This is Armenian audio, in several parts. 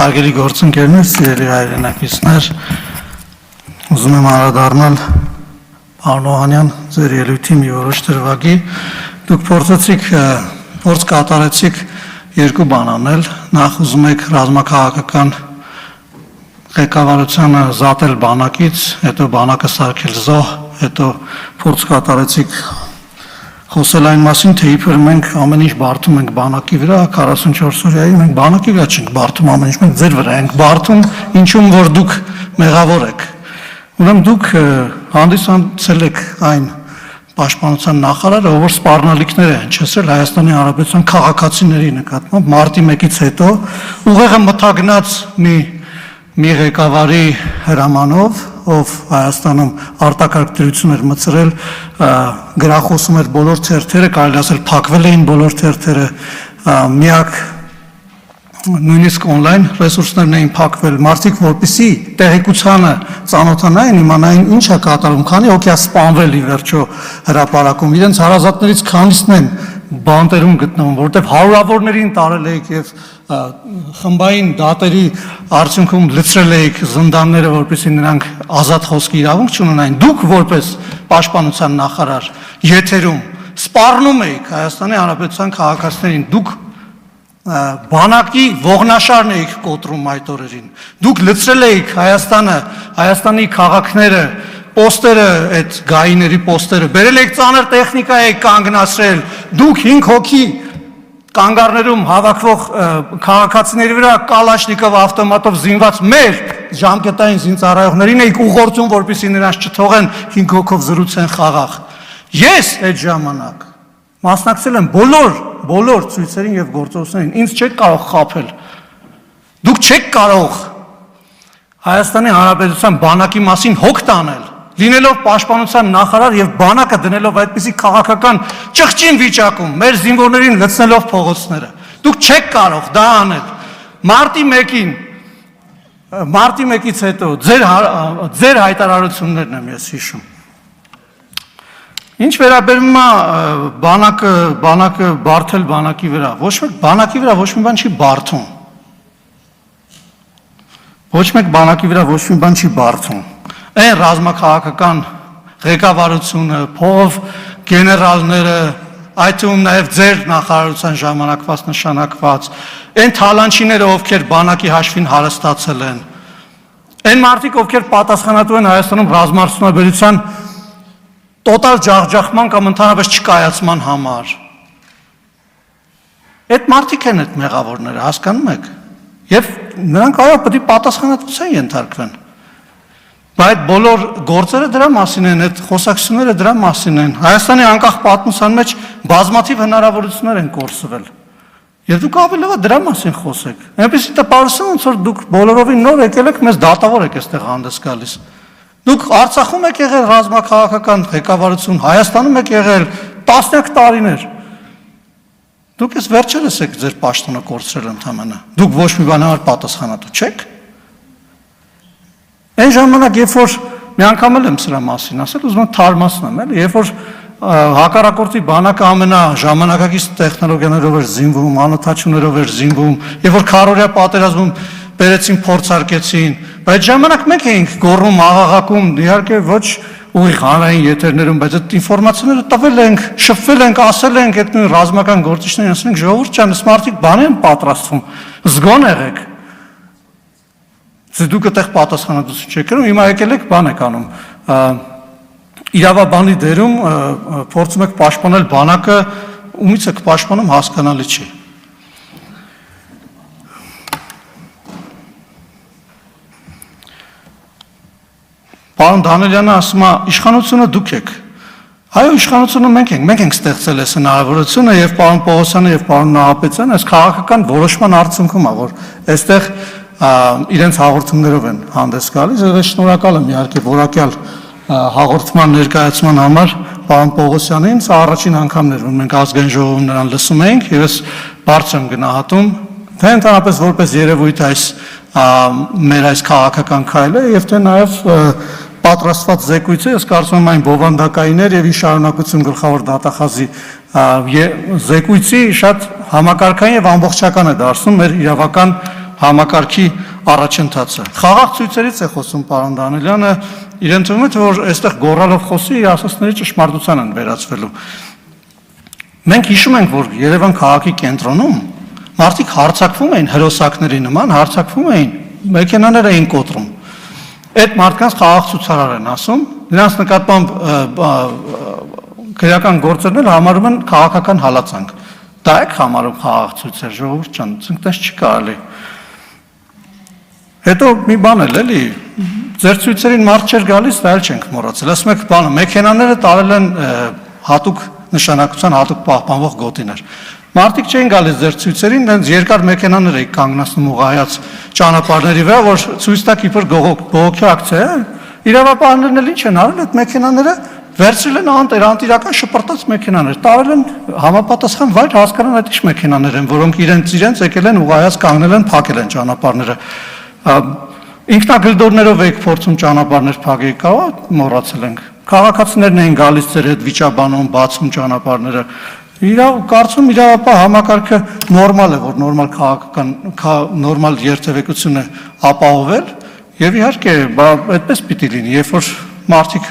Հարգելի գործընկերներ, սիրելի հայրենակիցներ, ուզում եմ անդրադառնալ պարոն Օհանյան, ձեր ելույթի մի որոշ դրվագի, դուք փորձ կատարեցիք երկու բան անել, նախ ուզում եք ռազմաքաղաքական ղեկավարությանը զատել բանակից, հետո բանակը սարքել զոհ, հետո փորձ կատարեցիք խոսել այն մասին, թե իբր մենք ամեն ինչ բարդում ենք բանակի վրա, 44 օրյայի մենք բանակի վրա չենք բարդում ամեն ինչ, մենք ձեր վրա ենք բարդում, ինչում որ դուք մեղավոր եք։ Ուրեմն դուք հանդիսացել եք այն պաշտպանության նախարարը, ով որ սպառնալիքներ է հնչեցրել Հայաստանի Հանրապետության քաղաքացիների նկատմամբ մարտի 1-ից հետո ուղեղը մթագնած մի ղեկավարի հրամանով, ով Հայաստանում արտակարգ դրություն էր մտցրել, գրախոսում էր բոլոր թերթերը, կարելի ասել փակվել էին բոլոր թերթերը, միակ նույնիսկ օնլայն ռեսուրսներն էին փակվել, մարդիկ որպեսզի տեղեկությանը ծանոթանային, իմանային ինչ է կատարում, քանի հոգի է սպանվել ի վերջո հրապարակում, իրենց հարազատներից քանիսն են բանտերում գտնվում, որտեղ հարյուրավորներին տարել եք եւ խմբային դատերի արդյունքում լցրել եք զնդանները, որպեսզի նրանք ազատ խոսքի իրավունք չունենային։ Դուք որպես պաշտպանության նախարար եթերում սպառնում եք Հայաստանի Հանրապետության քաղաքացիներին, դուք բանակի ողնաշարն էիք կոտրում այդ օրերին։ Դուք լցրել էիք Հայաստանի քաղաքները, պոստերը, այդ գայիների պոստերը, բերել եք ծանր տեխնիկա եք կանգնացրել, դուք 5 հոգի կանգառներում հավաքվող քաղաքացիների վրա կալաշնիկով ավտոմատով զինված մեր ժամկետային զինծառայողներին էիք ուղղորդում, որպեսզի նրանց չթողեն 5 հոգով զրուցեն խաղաղ։ Ես այդ ժամանակ մասնակցել եմ բոլոր ցույցերին եւ գործողություններին, ինձ չեք կարող խաբել։ Դուք չեք կարող Հայաստանի Հանրապետության բանակի մասին հոգ տանել, լինելով պաշտպանության նախարար եւ բանակը դնելով այդպիսի քաղաքական ճղճին վիճակում, մեր զինվորներին լցնելով փողոցները։ Դուք չեք կարող դա անել։ Մարտի 1-ից հետո ձեր հայտարարություններն եմ ես հիշում։ Ինչ վերաբերում է բանակը բարդել բանակի վրա, բանակի վրա ոչ մի բան չի բարդում։ Ոչ մեկ բանակի վրա ոչ մի բան չի բարդում։ Այն ռազմաքաղաքական ղեկավարությունը, փով գեներալները, այդ թվում նաև ձեր նախարարության ժամանակված նշանակված, այն թալանչիները, ովքեր բանակի հաշվին հարստացել են, այն մարդիկ, ովքեր պատասխանատու են Հայաստանում ռազմաարդյունաբերության տոտալ ջախջախման կամ ընդհանրապես չկայացման համար։ Այդ մարդիկ են այդ մեղավորները, հասկանում եք։ Եվ նրանք այո պետք է պատասխանատվության ենթարկվեն։ Բայց բոլոր գործերը դրա մասին են, այդ խոսակցությունները դրա մասին են։ Հայաստանի անկախ պատմության մեջ բազմաթիվ հնարավորություններ են կորսվել։ Եվ դուք ավելի լավ դրա մասին խոսեք։ Այնպես տպարություն ոնց որ դուք բոլորովին նոր եկել եք, մեզ դատավոր եք այստեղ հանդես գալիս։ Դուք Արցախում եք եղել ռազմաքաղաքական ղեկավարություն, Հայաստանում եք եղել տասնյակ տարիներ։ Դուք ես վերջերս եք ձեր պաշտոնը կորցրել ընդհանրապես։ Դուք ոչ մի բանի համար պատասխանատու չեք։ Այն ժամանակ, երբ որ մի անգամ եմ սրա մասին ասել, ուզում եմ թարմացնեմ, էլի, երբ որ հակառակորդի բանակը ամենաժամանակակից տեխնոլոգիաներով էր զինվում, անօթաչուներով էր զինվում, երբ որ քարորյա պատերազմում բերեցին փորձարկեցին, բայց ժամանակ մենք էինք գոռում, աղաղակում, իհարկե ոչ ուղիղ հանրային եթերներում, բայց այդ ինֆորմացիաները տվել ենք, շփվել ենք, ասել ենք այդ նույն ռազմական գործիչներին, ասել ենք ժողովուրդ ջան, սմարտիկ բան են պատրաստվում, զգոն եղեք։ Դուք այդտեղ պատասխանատվություն չեք կրում, հիմա եկել եք բան եք անում։ Իրավաբանի դերում փորձում եք պաշտպանել բանակը, ումից եք պաշտպանում հասկանալի չի։ Պարոն Դանելյանը ասում է, իշխանությունը դուք եք։ Այո, իշխանությունը մենք ենք ստեղծել այս հնարավորությունը եւ պարոն Պողոսյանը եւ պարոն Նահապետյանը այս քաղաքական որոշման արդյունքում է, որ այստեղ իրենց հաղորդումներով են հանդես գալիս, եւ շնորհակալ եմ իհարկե որակյալ հաղորդման ներկայացման համար պարոն Պողոսյանին, սա առաջին անգամն էր, որ մենք ազգային ժողովում նրան լսում էինք եւ ես բարձր եմ գնահատում, թե ընդհանրապես որպես երևույթ մեր այս քաղաքական քայլը եւ թե նաեւ պատրաստված զեկույցը, ես կարծում եմ այն բովանդակային էր եւ ի շարունակություն գլխավոր դատախազի զեկույցի շատ համակարգային եւ ամբողջական է դարձնում մեր իրավական համակարգի առաջընթացը։ Խաղաղ ցույցերից է խոսում պարոն Դանիելյանը, իրեն թվում է, որ այստեղ գոռալով խոսի ասածների ճշմարտության են վերածվելու։ Մենք հիշում ենք, որ Երևան քաղաքի կենտրոնում մարդիկ հարձակվում էին հրոսակների նման, հարձակվում էին, մեքենաներ էին կոտրում։ Այդ մարդկանց խաղաղ ցուցարար են ասում, նրանց նկատմամբ քրեական գործերն էլ համարում են քաղաքական հալածանք։ Դա եք համարում խաղաղ ցույցեր, ժողովուրդ ջան, ցնկտես չի կարելի։ Հետո մի բան էլ էլի, ձեր ցույցերին մարդ չէր գալիս, դա էլ չենք մոռացել։ Ասում եք, բանը, մեքենաները տարել են հատուկ նշանակության հատուկ պահպանվող գոտիներ։ Մարդիկ չէին գալիս ձեր ցույցերին, դենց երկար մեքենաներ էի կանգնացնում ուղղայաց ճանապարհների վրա, որ ցույց տակ իբր բողոքի ակցիա է։ Իրավապահներն էլ ինչ են արել, այդ մեքենաները վերցրել են անտիրական շպրտած մեքենաներ, տարել են համապատասխան վայր, հասկանան այդ ինչ մեքենաներ են, որոնք իրենց եկել են ուղղայաց կանգնել են, փակել են ճանապարհները։ Ինքնագլդորներով եք փորձում ճանապարհներ փակել, կա՞ մոռացել ենք։ Քաղաքացիներն էին գալիս ձեր հետ վիճաբանում, բացում ճանապարհները։ Կարծում իրավապահ համակարգը նորմալ է, որ նորմալ քաղաքական նորմալ երթևեկություն է ապահովել, եւ իհարկե, այդպես պիտի լինի, երբ որ մարդիկ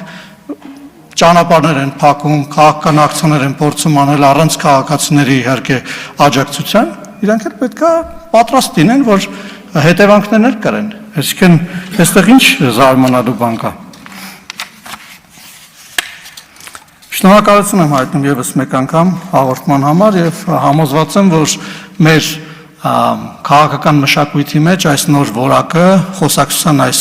ճանապարհներ են փակում, քաղաքական ակցիաներ են փորձում անել առանց քաղաքացիների իհարկե աջակցության, իրանք էլ պետքա պատրաստ լինեն, որ հետևանքներն էլ կրեն։ Այսինքն, այստեղ ինչ զարմանալու բան կա։ Շնորհակալություն եմ հայտնում եւս մեկ անգամ հաղորդման համար եւ համոզված եմ, որ մեր քաղաքական մշակույթի մեջ այս նոր որակը, խոսակցության այս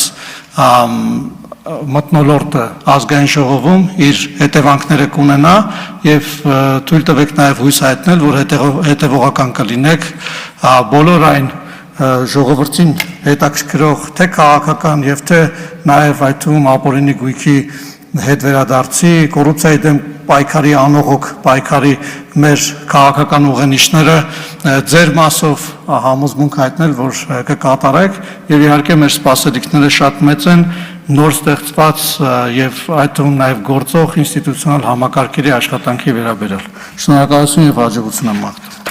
մթնոլորտը ազգային ժողովում իր հետևանքները կունենա եւ թույլ տվեք նաեւ հույս հայտնել, որ հետևողական կլինեք բոլոր այն ժողովրդին հետաքրքրող թե քաղաքական եւ թե նաեւ այդ թվում ապօրինի գույքի հետ վերադարձի, կոռուպցիայի դեմ պայքարի անողոք պայքարի մեր քաղաքական ուղենիշները ձեր մասով համոզմունք հայտնել, որ կկատարեք եւ իհարկե մեր սպասելիքները շատ մեծ են նոր ստեղծված եւ այդ թվում նաեւ գործող ինստիտուցիոնալ համակարգերի աշխատանքի վերաբերյալ։ Շնորհակալություն եւ հաջողություն եմ մաղթում։